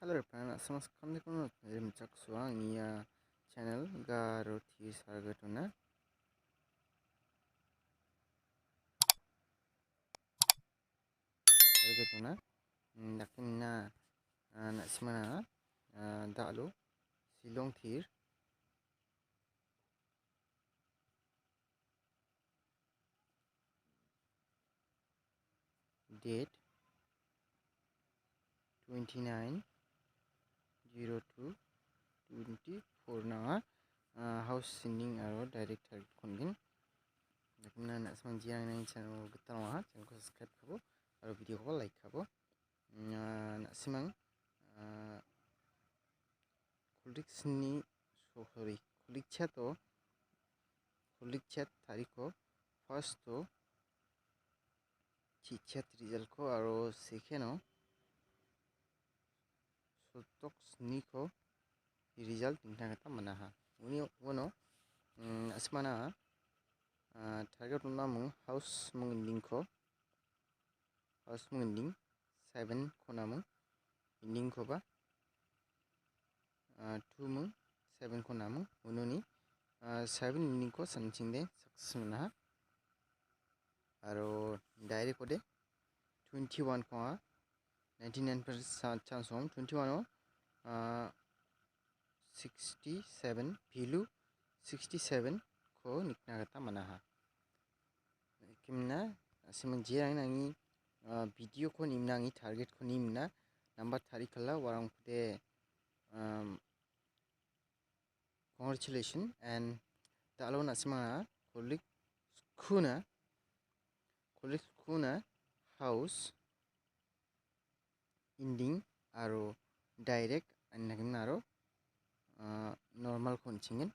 Hello everyone, Assam kamne rimchak suang niya channel Garo Teer sargatuna. Sargatuna. Dakin na nasimana Da.alba Shillong Teer. Date 29/02/24 na house sending aro direct target kongin. Dakin na nasimang jiang na channel gitana channel ko subscribe kabo aro video ko like kabo. Nasimang kulik sini sorry kulik chat tariko first to chat result ko aro second sotok sini ko result tingna kata manaha uni wono asmana target namu house mung ko house mung 7 ko namu ending ko ba 2 mung 7 ko namu unoni 7 ending ko something de success manaha aro direct ko de 21 ko 99% chance home 21 67 value 67 ko nikna kata manaha kimna simang jirang nangi video ko nimnangi target ko nimna number tarikala warang de congratulations and Da.alba nasimanga kolik kuna house ending aro direct annagin aro normal konchingen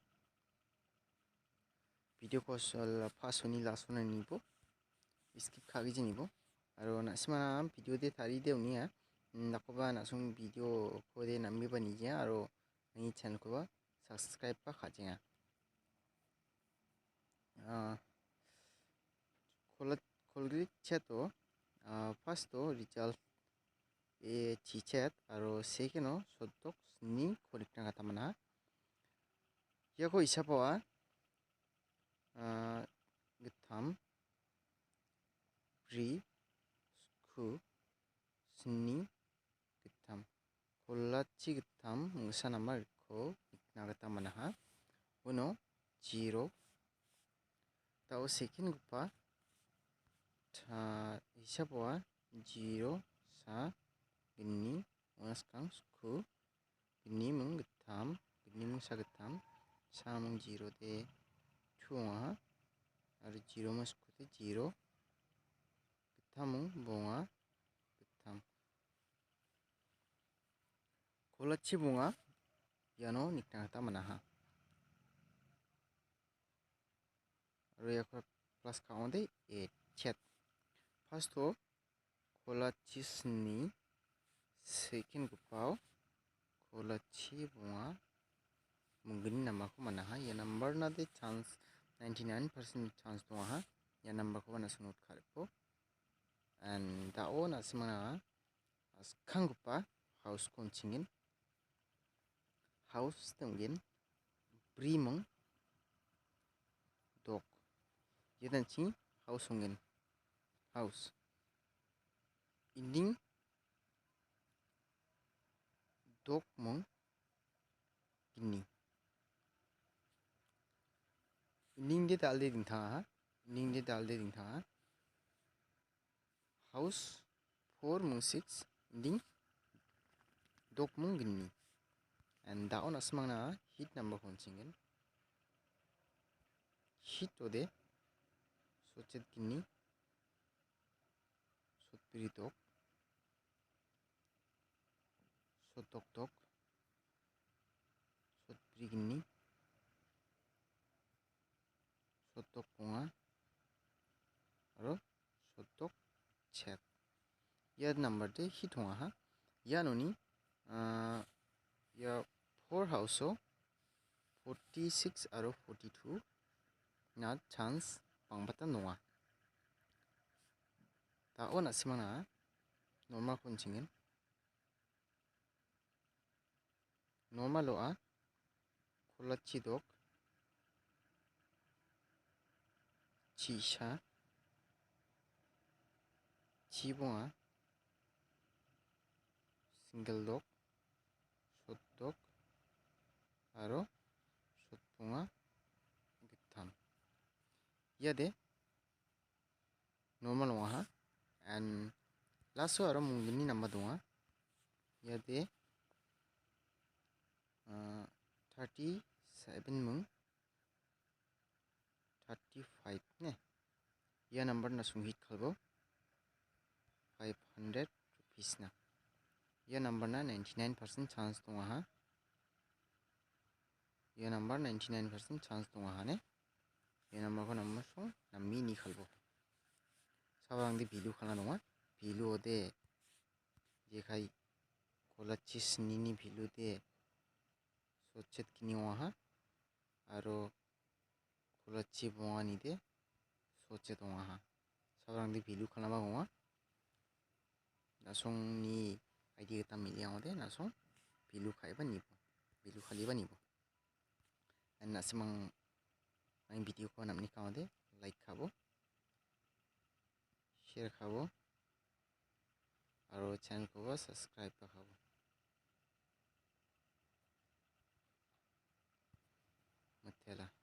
video ko sol first one last one nibo skip khagi jinibo aro nasimana video de tari de unia nakoba nasung video ko de nambi bani ja aro ni channel ko ba subscribe pa khajinga kolgri chato first to result e chichat aro second sotok ni kolikna kata mana yako isapawa githam pri sku sni githam kolachi githam musa nama ko nikna kata mana uno 0 tau second gupa isapawa 0 sa gini maskang sku gini mung githam gini mung sa githam sa mung 0 de 2 aro 0 mas sku de 0 githam mung bunga githam kolachi bunga yano nikna kata manaha aro yakor plus count de 8 chat first to kolachi sni second gupau kolachi bunga mungkin nama ko manaha ya number na de chance 99% chance to ha ya number ko na sunut kharpo and dao na simana askang gupa house konchingin house tungin primung dok yedan chi house ungin house ending dok mung gini ending de dal de ding tha ending de dal de ding tha house 4 mung 6 ending dok mung gini and daon asmangna hit number konchingen hit ode sochet gini sotpiri dok sotok dok sotpiri gini sotok bunga aro sotok chat ya number de hit honga ha ya noni ya 4 house 46 aro 42 na chance pangbata nonga ta ona simana normal konchingen normal oa kholachi dok chisa chibonga single dok shot dok aro shotpunga gittam iade normal oa and laso aro munggini namba donga iade 37 mung 35 ne ia number na sunghit khalbo 500 rupees na ia number na 99% chance donga ha ia number 99% chance donga ha ne ia number ko number so nammi ni khalbo sabang di value khala donga value de jekai kolachis nini value de sochet kini oha aro kolachi bongani de soche donga ha sabang di value khala ba gonga nasong ni idea ta mili angode nasong value khaiba nibo value khaliba nibo and nasimang ang video ko namni kaode like khabo share khabo aro channel ko subscribe khabo matela